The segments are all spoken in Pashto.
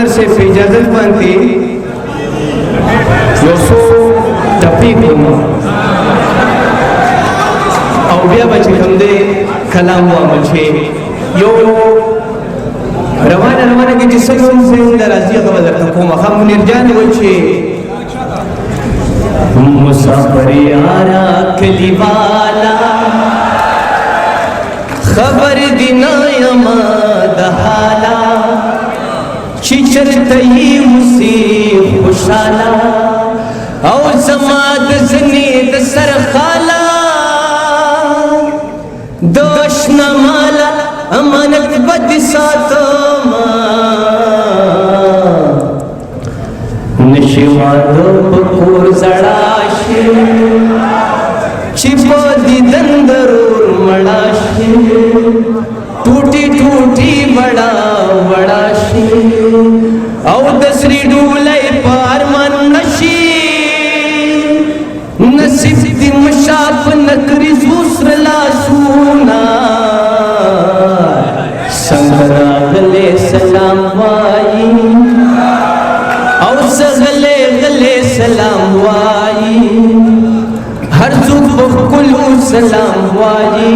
گورنر سے اجازت باندې یو څو ټپې کوم او بیا به چې کوم دی کلام وامل شي یو روانه کې چې څنګه ذهن ته راځي هغه به درته کوم ښه منیر جان وایي چې مسافر یارا کلی والا خبر دینا یما د حالا چې چرته یې اوسې خوشحاله او زما د زنې د سر خاله د اشنا ماله امانت به دې ساتمه نشي واده په کور زړه شي چې په دیدن ضرور مړه شي ټوټي ټوټي وړه شي او د سري ډولۍ په ارمان نشي نصیب دې مشاپ نکري زوسر لاسونه څنګه راغلې سلام وایي او غلے سلام وائی ہر څوک په کلو سلام وائی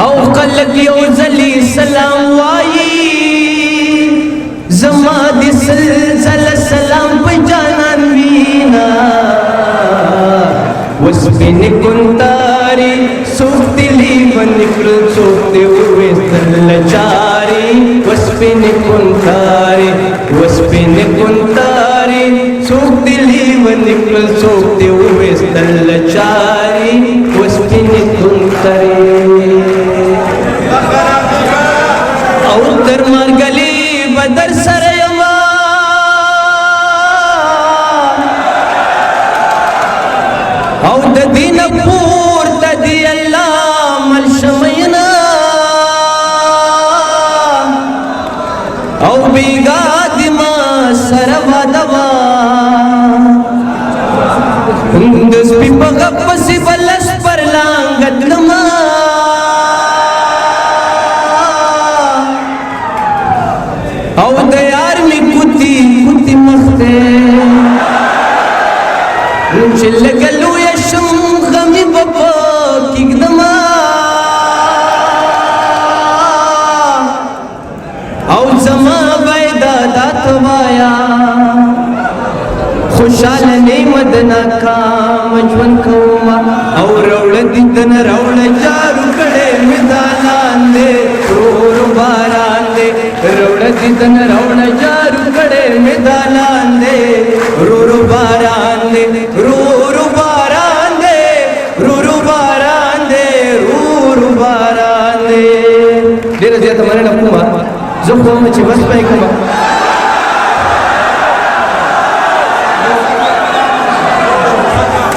او خلق یو ځلی سلام وائی زما دې سلسل سلام په جانان وینا وسپین کنتاری سوک دلی ونکل سوک دې وستل لچاری وسپین کنتاری سوک دلی ونکل سوک دې وستل لچاری وسپین کنتاری او در مرګلی بدر سره یما او د دین پورته دی الله مل شمینا او بیگا دی ما سره ودوا د سپي په غپ سی بلس پر لانګت لما او د یار می کوتی مخته چې لګلو یا شم غمی بابا کېږدما او زما بیدا دات وایا خوشحال نعمت ناکام ژوند کوما او روړه دیدن روړه جارو کړې مې دالان دې رور باران دې روړه دیدن روړه جارو کړې مې دالان دې رور باران دې رور باران دې رور باران دې رور باران دې ډېر زیاته مننه کومه زه خو چې بس پای کومه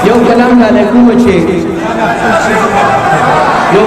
یو کلام علیکم چې یو